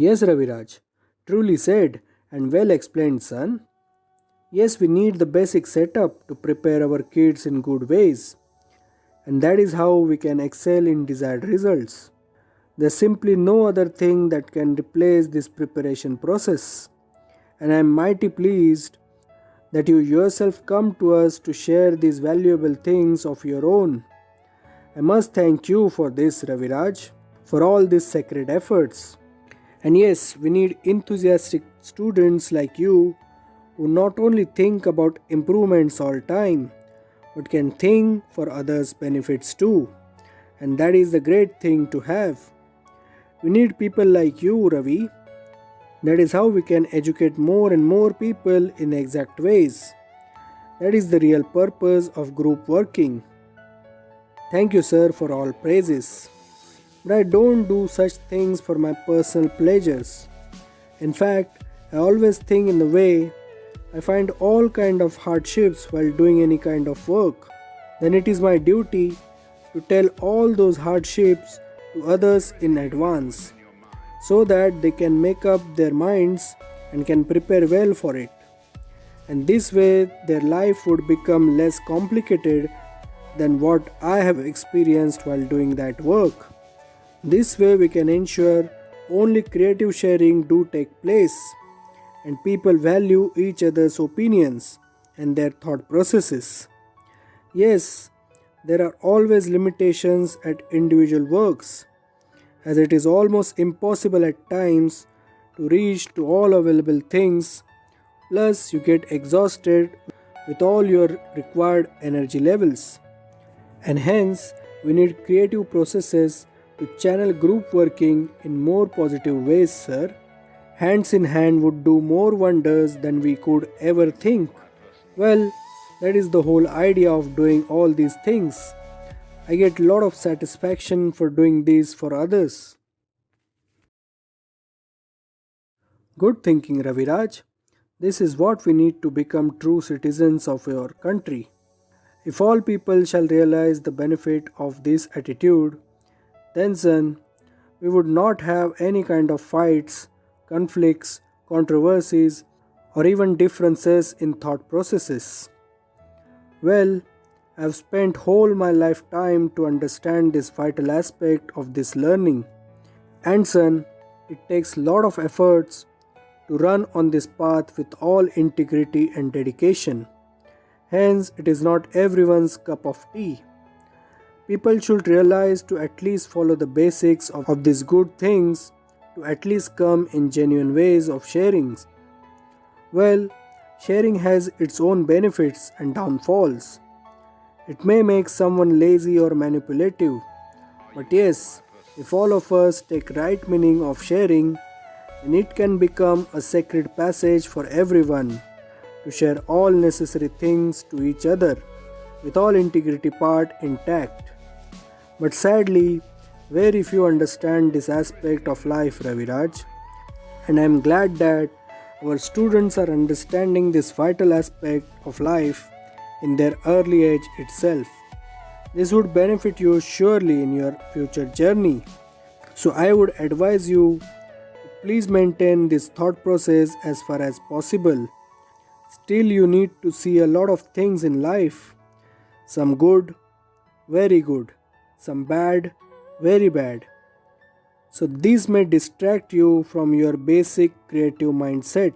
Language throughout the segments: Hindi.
Yes, Raviraj, truly said and well explained, son. Yes, we need the basic setup to prepare our kids in good ways, and that is how we can excel in desired results. There's simply no other thing that can replace this preparation process, and I am mighty pleased that you yourself come to us to share these valuable things of your own. I must thank you for this, Raviraj, for all these sacred efforts. And yes, we need enthusiastic students like you who not only think about improvements all time, but can think for others' benefits too. And that is the great thing to have. We need people like you, Ravi. That is how we can educate more and more people in exact ways. That is the real purpose of group working. Thank you, sir, for all praises. But I don't do such things for my personal pleasures. In fact, I always think in the way I find all kind of hardships while doing any kind of work. Then it is my duty to tell all those hardships to others in advance so that they can make up their minds and can prepare well for it. And this way their life would become less complicated than what I have experienced while doing that work. This way we can ensure only creative sharing do take place and people value each other's opinions and their thought processes. Yes, there are always limitations at individual works, as it is almost impossible at times to reach to all available things, plus you get exhausted with all your required energy levels. And hence, we need creative processes to channel group working in more positive ways, sir. Hands in hand would do more wonders than we could ever think. Well, that is the whole idea of doing all these things. I get a lot of satisfaction for doing this for others. Good thinking, Raviraj. This is what we need to become true citizens of your country. If all people shall realize the benefit of this attitude, then, son, we would not have any kind of fights, conflicts, controversies, or even differences in thought processes. Well, I have spent whole my lifetime to understand this vital aspect of this learning. And son, it takes lot of efforts to run on this path with all integrity and dedication. Hence, it is not everyone's cup of tea. People should realize to at least follow the basics of these good things, to at least come in genuine ways of sharing. Well, sharing has its own benefits and downfalls. It may make someone lazy or manipulative, but yes, if all of us take right meaning of sharing, then it can become a sacred passage for everyone to share all necessary things to each other with all integrity part intact. But sadly, very few understand this aspect of life, Raviraj, and I am glad that our students are understanding this vital aspect of life in their early age itself. This would benefit you surely in your future journey. So I would advise you to please maintain this thought process as far as possible. Still, you need to see a lot of things in life. Some good, very good. Some bad, very bad. So these may distract you from your basic creative mindset.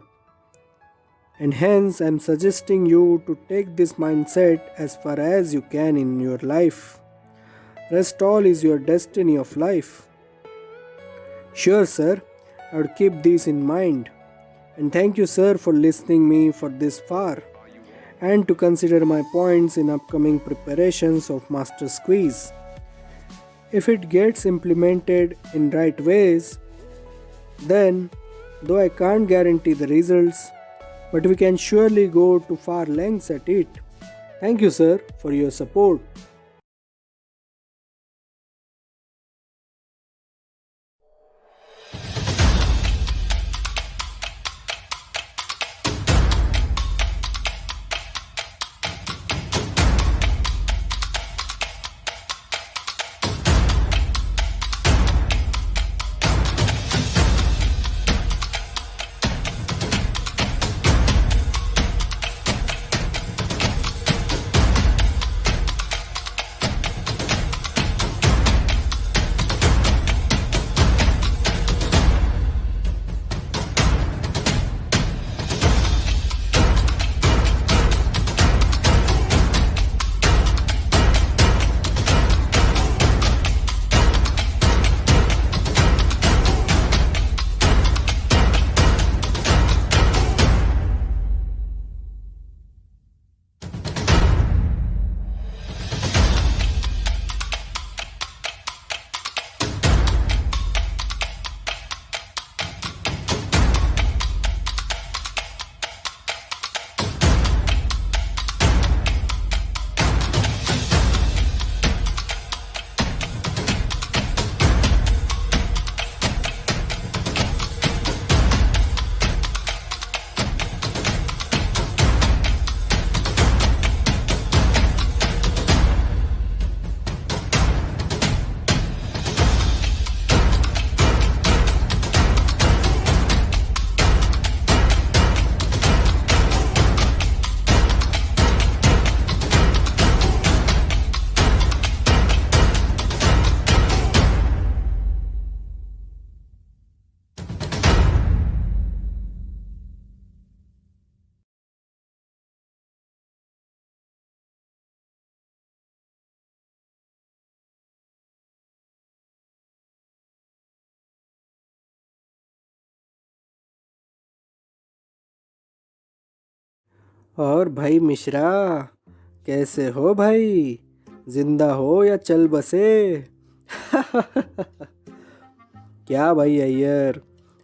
And hence I am suggesting you to take this mindset as far as you can in your life. Rest all is your destiny of life. Sure, sir, I would keep this in mind. And thank you, sir, for listening me for this far and to consider my points in upcoming preparations of Master's Quiz. If it gets implemented in right ways, then, though I can't guarantee the results, but we can surely go to far lengths at it. Thank you, sir, for your support. और भाई मिश्रा, कैसे हो भाई? जिंदा हो या चल बसे? क्या भाई अय्यर,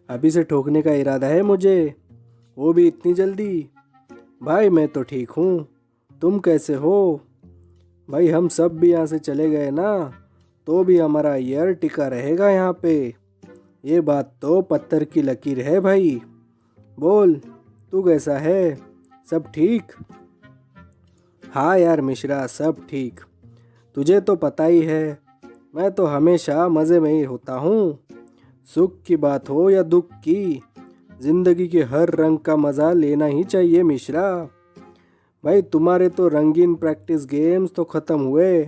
अभी से ठोकने का इरादा है मुझे? वो भी इतनी जल्दी? भाई मैं तो ठीक हूँ, तुम कैसे हो? भाई हम सब भी यहाँ से चले गए ना, तो भी हमारा अय्यर टिका रहेगा यहाँ पे। ये बात तो पत्थर की लकीर है भाई। बोल, तू कैसा है? सब ठीक? हाँ यार मिश्रा, सब ठीक। तुझे तो पता ही है, मैं तो हमेशा मज़े में ही होता हूँ। सुख की बात हो या दुख की, जिंदगी के हर रंग का मज़ा लेना ही चाहिए मिश्रा। भाई तुम्हारे तो रंगीन प्रैक्टिस गेम्स तो ख़त्म हुए,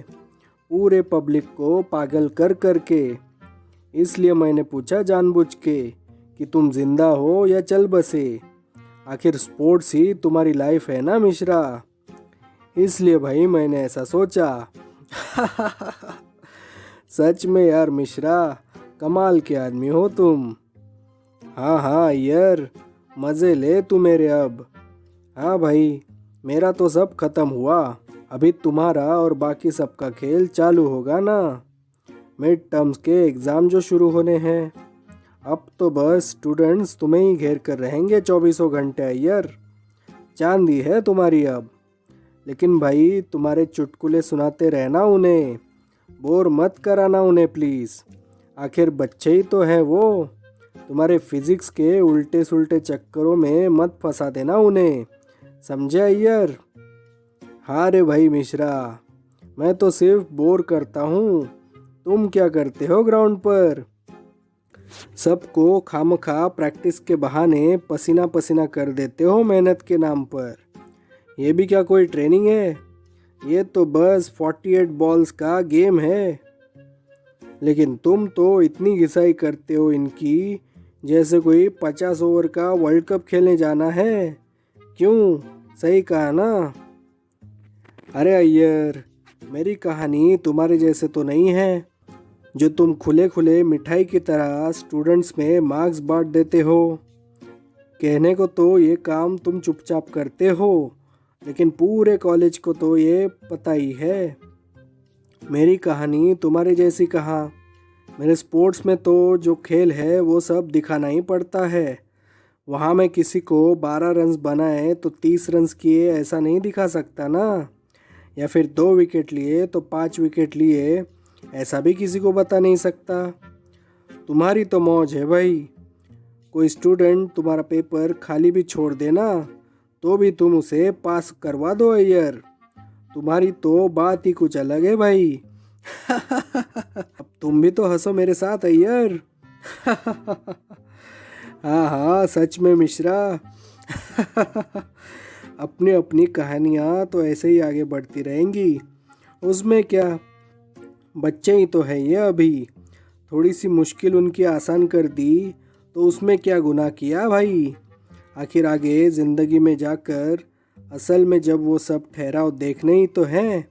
पूरे पब्लिक को पागल कर कर के। इसलिए मैंने पूछा जानबूझ के कि तुम जिंदा हो या चल बसे। आखिर स्पोर्ट्स ही तुम्हारी लाइफ है ना मिश्रा, इसलिए भाई मैंने ऐसा सोचा। सच में यार मिश्रा, कमाल के आदमी हो तुम। हाँ हाँ यार, मज़े ले तू मेरे अब। हाँ भाई, मेरा तो सब खत्म हुआ, अभी तुम्हारा और बाकी सबका खेल चालू होगा ना। मिड टर्म्स के एग्ज़ाम जो शुरू होने हैं, अब तो बस स्टूडेंट्स तुम्हें ही घेर कर रहेंगे 24 घंटे यार। चांदी है तुम्हारी अब। लेकिन भाई तुम्हारे चुटकुले सुनाते रहना उन्हें, बोर मत कराना उन्हें प्लीज़। आखिर बच्चे ही तो हैं वो। तुम्हारे फिजिक्स के उल्टे सुल्टे चक्करों में मत फंसा देना उन्हें, समझे अय्यर? हाँ रे भाई मिश्रा, मैं तो सिर्फ बोर करता हूँ। तुम क्या करते हो ग्राउंड पर? सबको खामखा प्रैक्टिस के बहाने पसीना पसीना कर देते हो मेहनत के नाम पर। ये भी क्या कोई ट्रेनिंग है? ये तो बस 48 बॉल्स का गेम है। लेकिन तुम तो इतनी घिसाई करते हो इनकी, जैसे कोई 50 ओवर का वर्ल्ड कप खेलने जाना है। क्यों, सही कहा ना? अरे अय्यर, मेरी कहानी तुम्हारे जैसे तो नहीं है, जो तुम खुले खुले मिठाई की तरह स्टूडेंट्स में मार्क्स बांट देते हो। कहने को तो ये काम तुम चुपचाप करते हो, लेकिन पूरे कॉलेज को तो ये पता ही है। मेरी कहानी तुम्हारे जैसी कहाँ। मेरे स्पोर्ट्स में तो जो खेल है वो सब दिखाना ही पड़ता है। वहाँ मैं किसी को 12 रन्स बनाए तो 30 रन्स किए ऐसा नहीं दिखा सकता ना। या फिर 2 विकेट लिए तो 5 विकेट लिए, ऐसा भी किसी को बता नहीं सकता। तुम्हारी तो मौज है भाई। कोई स्टूडेंट तुम्हारा पेपर खाली भी छोड़ देना, तो भी तुम उसे पास करवा दो अय्यर। तुम्हारी तो बात ही कुछ अलग है भाई। अब तुम भी तो हंसो मेरे साथ अय्यर। हाँ हाँ, सच में मिश्रा। अपनी अपनी कहानियाँ तो ऐसे ही आगे बढ़ती रहेंगी, उसमें क्या। बच्चे ही तो है ये अभी, थोड़ी सी मुश्किल उनकी आसान कर दी तो उसमें क्या गुनाह किया भाई। आखिर आगे ज़िंदगी में जाकर असल में जब वो सब ठहराव देखने ही तो हैं,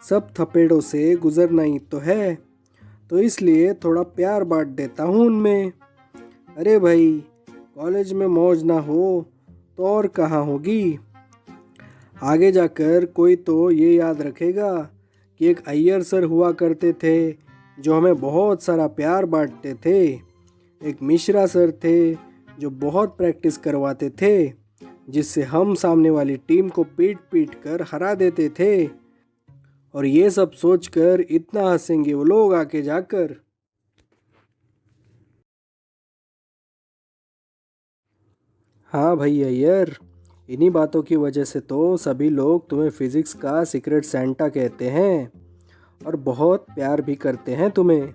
सब थपेड़ों से गुजरना ही तो है, तो इसलिए थोड़ा प्यार बांट देता हूँ उनमें। अरे भाई, कॉलेज में मौज ना हो तो और कहाँ होगी। आगे जाकर कोई तो ये याद रखेगा कि एक अय्यर सर हुआ करते थे जो हमें बहुत सारा प्यार बांटते थे। एक मिश्रा सर थे जो बहुत प्रैक्टिस करवाते थे, जिससे हम सामने वाली टीम को पीट पीट कर हरा देते थे। और ये सब सोचकर इतना हंसेंगे वो लोग आके जाकर। हाँ भाई अय्यर, इन्हीं बातों की वजह से तो सभी लोग तुम्हें फिजिक्स का सीक्रेट सेंटा कहते हैं, और बहुत प्यार भी करते हैं तुम्हें।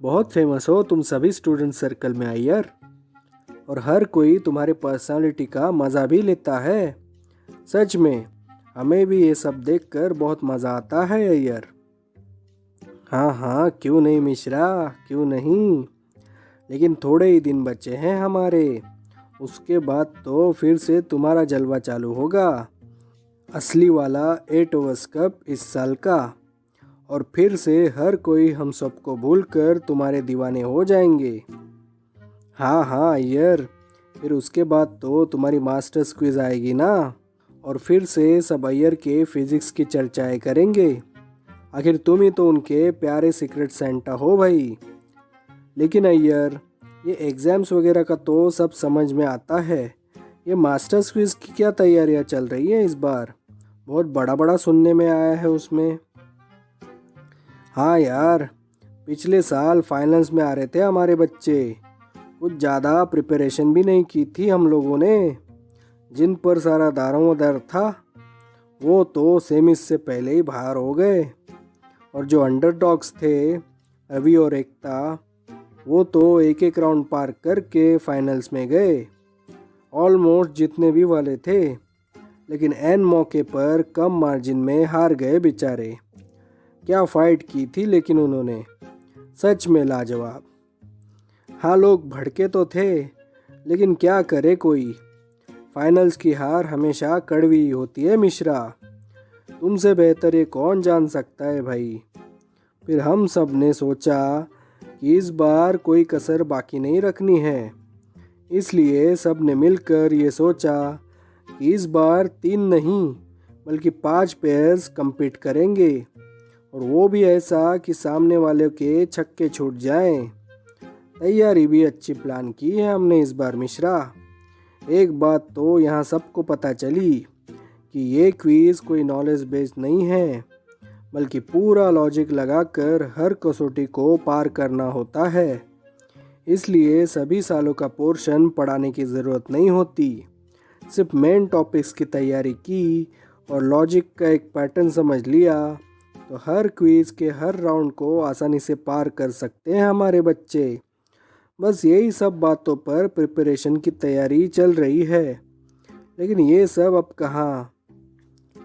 बहुत फेमस हो तुम सभी स्टूडेंट सर्कल में अय्यर, और हर कोई तुम्हारे पर्सनालिटी का मज़ा भी लेता है। सच में हमें भी ये सब देखकर बहुत मज़ा आता है अय्यर। हाँ हाँ, क्यों नहीं मिश्रा, क्यों नहीं। लेकिन थोड़े ही दिन बचे हैं हमारे, उसके बाद तो फिर से तुम्हारा जलवा चालू होगा। असली वाला 8 ओवर्स कप इस साल का। और फिर से हर कोई हम सबको भूलकर तुम्हारे दीवाने हो जाएंगे। हाँ हाँ अय्यर, फिर उसके बाद तो तुम्हारी मास्टर्स क्विज आएगी ना, और फिर से सब अय्यर के फिजिक्स की चर्चाएं करेंगे। आखिर तुम ही तो उनके प्यारे सीक्रेट सेंटा हो भाई। लेकिन अय्यर, ये एग्ज़ाम्स वगैरह का तो सब समझ में आता है, ये मास्टर्स क्विज की क्या तैयारियां चल रही हैं इस बार? बहुत बड़ा बड़ा सुनने में आया है उसमें। हाँ यार, पिछले साल फाइनल्स में आ रहे थे हमारे बच्चे। कुछ ज़्यादा प्रिपरेशन भी नहीं की थी हम लोगों ने। जिन पर सारा दारोमदार था वो तो सेमीज से पहले ही बाहर हो गए, और जो अंडरडॉग्स थे, रवि और एकता, वो तो एक एक राउंड पार करके फाइनल्स में गए। ऑलमोस्ट जीतने भी वाले थे, लेकिन एन मौके पर कम मार्जिन में हार गए बेचारे। क्या फाइट की थी लेकिन उन्होंने, सच में लाजवाब। हाँ, लोग भड़के तो थे, लेकिन क्या करे कोई। फाइनल्स की हार हमेशा कड़वी होती है मिश्रा। तुमसे बेहतर ये कौन जान सकता है भाई। फिर हम सब ने सोचा कि इस बार कोई कसर बाकी नहीं रखनी है, इसलिए सब ने मिलकर ये सोचा कि इस बार 3 नहीं बल्कि 5 पेयर्स compete करेंगे, और वो भी ऐसा कि सामने वाले के छक्के छूट जाएं। तैयारी भी अच्छी प्लान की है हमने इस बार मिश्रा। एक बात तो यहाँ सबको पता चली कि ये क्विज़ कोई नॉलेज बेस्ड नहीं है, बल्कि पूरा लॉजिक लगाकर हर कसौटी को पार करना होता है। इसलिए सभी सालों का पोर्शन पढ़ाने की ज़रूरत नहीं होती। सिर्फ मेन टॉपिक्स की तैयारी की और लॉजिक का एक पैटर्न समझ लिया तो हर क्विज़ के हर राउंड को आसानी से पार कर सकते हैं हमारे बच्चे। बस यही सब बातों पर प्रिपरेशन की तैयारी चल रही है। लेकिन ये सब अब कहाँ।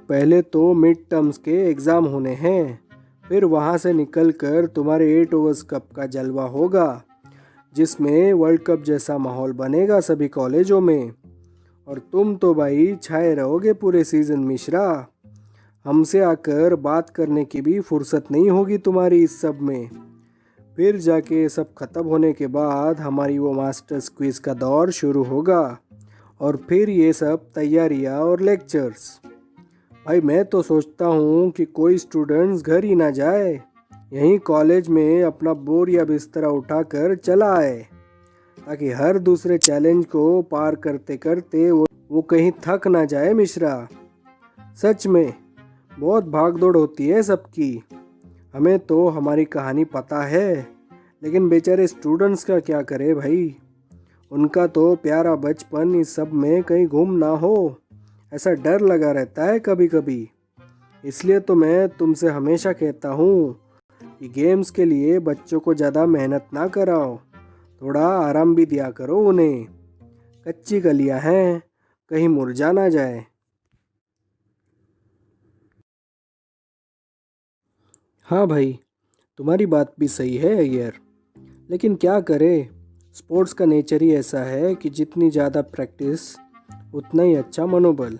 पहले तो मिड टर्म्स के एग्ज़ाम होने हैं, फिर वहाँ से निकल कर तुम्हारे 8 ओवर्स कप का जलवा होगा, जिसमें वर्ल्ड कप जैसा माहौल बनेगा सभी कॉलेजों में। और तुम तो भाई छाए रहोगे पूरे सीज़न मिश्रा। हमसे आकर बात करने की भी फुर्सत नहीं होगी तुम्हारी इस सब में। फिर जाके सब ख़त्म होने के बाद हमारी वो मास्टर्स क्विज़ का दौर शुरू होगा, और फिर ये सब तैयारियाँ और लेक्चर्स। भाई मैं तो सोचता हूँ कि कोई स्टूडेंट्स घर ही ना जाए, यहीं कॉलेज में अपना बोर या बिस्तरा उठाकर चला आए, ताकि हर दूसरे चैलेंज को पार करते करते वो कहीं थक ना जाए मिश्रा। सच में बहुत भागदौड़ होती है सबकी। हमें तो हमारी कहानी पता है, लेकिन बेचारे स्टूडेंट्स का क्या करे भाई। उनका तो प्यारा बचपन इस सब में कहीं गुम ना हो, ऐसा डर लगा रहता है कभी कभी। इसलिए तो मैं तुमसे हमेशा कहता हूँ कि गेम्स के लिए बच्चों को ज़्यादा मेहनत ना कराओ, थोड़ा आराम भी दिया करो उन्हें। कच्ची कलियाँ हैं, कहीं मुरझा ना जाए। हाँ भाई, तुम्हारी बात भी सही है यार, लेकिन क्या करें, स्पोर्ट्स का नेचर ही ऐसा है कि जितनी ज़्यादा प्रैक्टिस उतना ही अच्छा मनोबल।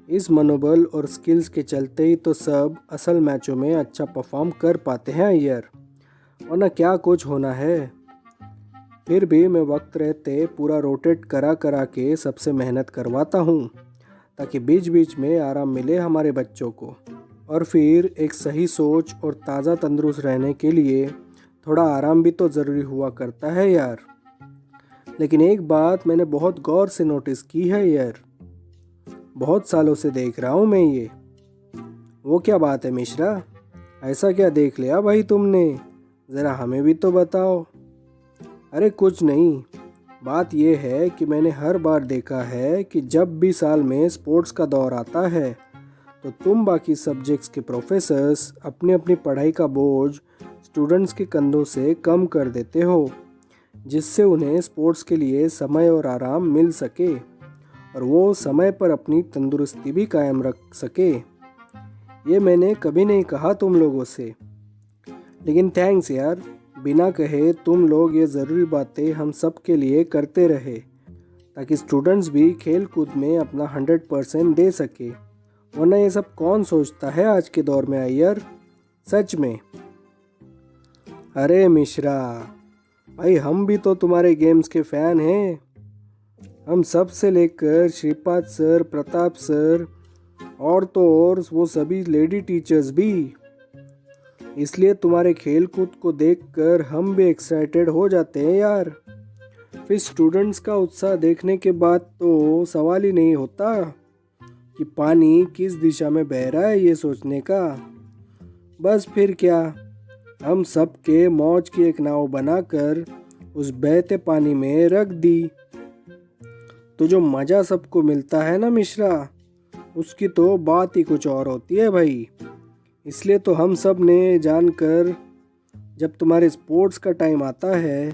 इस मनोबल और स्किल्स के चलते ही तो सब असल मैचों में अच्छा परफॉर्म कर पाते हैं यार, वरना क्या कुछ होना है। फिर भी मैं वक्त रहते पूरा रोटेट करा करा के सबसे मेहनत करवाता हूँ, ताकि बीच बीच में आराम मिले हमारे बच्चों को। और फिर एक सही सोच और ताज़ा तंदुरुस्त रहने के लिए थोड़ा आराम भी तो ज़रूरी हुआ करता है यार। लेकिन एक बात मैंने बहुत गौर से नोटिस की है यार, बहुत सालों से देख रहा हूँ मैं ये। वो क्या बात है मिश्रा, ऐसा क्या देख लिया भाई तुमने? ज़रा हमें भी तो बताओ। अरे कुछ नहीं, बात ये है कि मैंने हर बार देखा है कि जब भी साल में स्पोर्ट्स का दौर आता है तो तुम बाकी सब्जेक्ट्स के प्रोफेसर्स अपनी अपनी पढ़ाई का बोझ स्टूडेंट्स के कंधों से कम कर देते हो, जिससे उन्हें स्पोर्ट्स के लिए समय और आराम मिल सके, और वो समय पर अपनी तंदुरुस्ती भी कायम रख सके। ये मैंने कभी नहीं कहा तुम लोगों से, लेकिन थैंक्स यार, बिना कहे तुम लोग ये ज़रूरी बातें हम सब के लिए करते रहे, ताकि स्टूडेंट्स भी खेल कूद में अपना 100% दे सके। वरना ये सब कौन सोचता है आज के दौर में अय्यर, सच में। अरे मिश्रा भाई, हम भी तो तुम्हारे गेम्स के फ़ैन हैं। हम सब से लेकर श्रीपाद सर, प्रताप सर और तो और वो सभी लेडी टीचर्स भी। इसलिए तुम्हारे खेल कूद को देखकर हम भी एक्साइटेड हो जाते हैं यार। फिर स्टूडेंट्स का उत्साह देखने के बाद तो सवाल ही नहीं होता कि पानी किस दिशा में बह रहा है ये सोचने का। बस फिर क्या, हम सब के मौज की एक नाव बनाकर उस बहते पानी में रख दी। तो जो मज़ा सबको मिलता है ना मिश्रा, उसकी तो बात ही कुछ और होती है भाई। इसलिए तो हम सब ने जानकर जब तुम्हारे स्पोर्ट्स का टाइम आता है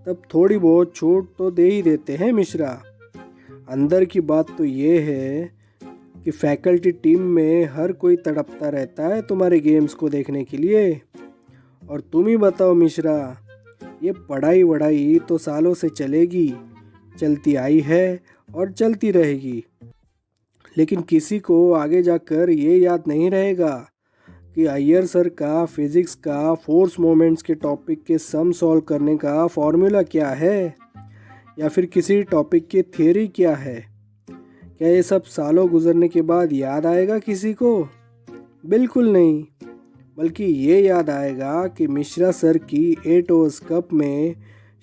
तब थोड़ी बहुत छूट तो दे ही देते हैं मिश्रा। अंदर की बात तो ये है कि फैकल्टी टीम में हर कोई तड़पता रहता है तुम्हारे गेम्स को देखने के लिए। और तुम ही बताओ मिश्रा, ये पढ़ाई वढ़ाई तो सालों से चलेगी, चलती आई है और चलती रहेगी, लेकिन किसी को आगे जाकर ये याद नहीं रहेगा कि अय्यर सर का फिज़िक्स का फोर्स मोमेंट्स के टॉपिक के सम सॉल्व करने का फॉर्मूला क्या है, या फिर किसी टॉपिक की थ्योरी क्या है। क्या ये सब सालों गुजरने के बाद याद आएगा किसी को? बिल्कुल नहीं। बल्कि ये याद आएगा कि मिश्रा सर की 8 ओवर्स कप में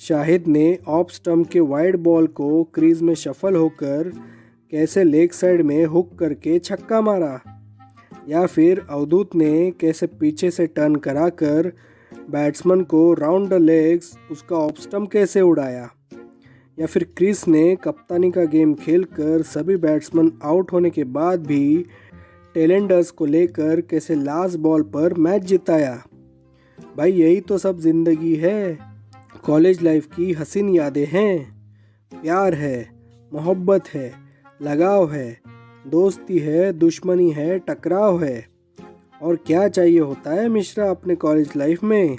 शाहिद ने ऑफ स्टंप के वाइड बॉल को क्रीज में शफल होकर कैसे लेग साइड में हुक करके छक्का मारा, या फिर अवधूत ने कैसे पीछे से टर्न कराकर बैट्समैन को राउंड द लेग्स उसका ऑफ स्टंप कैसे उड़ाया, या फिर क्रिस ने कप्तानी का गेम खेलकर सभी बैट्समैन आउट होने के बाद भी टेलेंडर्स को लेकर कैसे लास्ट बॉल पर मैच जिताया। भाई यही तो सब जिंदगी है। कॉलेज लाइफ की हसीन यादें हैं, प्यार है, मोहब्बत है, लगाव है, दोस्ती है, दुश्मनी है, टकराव है। और क्या चाहिए होता है मिश्रा अपने कॉलेज लाइफ में।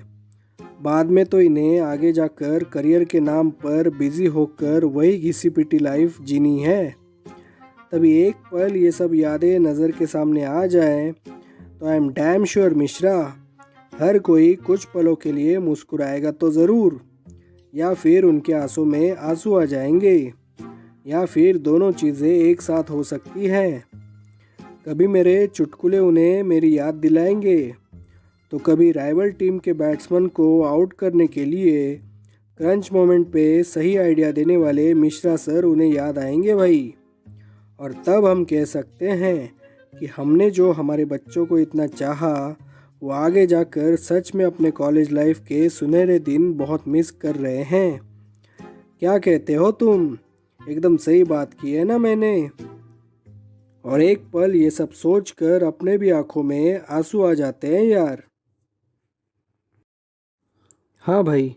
बाद में तो इन्हें आगे जाकर करियर के नाम पर बिजी होकर वही घिसी पिटी लाइफ जीनी है। तभी एक पल ये सब यादें नज़र के सामने आ जाए तो I am damn sure Mishra, हर कोई कुछ पलों के लिए मुस्कुराएगा तो ज़रूर, या फिर उनके आंसू में आंसू आ जाएंगे, या फिर दोनों चीज़ें एक साथ हो सकती हैं। कभी मेरे चुटकुले उन्हें मेरी याद दिलाएंगे, तो कभी राइवल टीम के बैट्समैन को आउट करने के लिए क्रंच मोमेंट पे सही आइडिया देने वाले मिश्रा सर उन्हें याद आएंगे भाई। और तब हम कह सकते हैं कि हमने जो हमारे बच्चों को इतना चाहा वो आगे जाकर सच में अपने कॉलेज लाइफ के सुनहरे दिन बहुत मिस कर रहे हैं। क्या कहते हो तुम? एकदम सही बात की है ना मैंने। और एक पल ये सब सोचकर अपने भी आंखों में आंसू आ जाते हैं यार। हाँ भाई,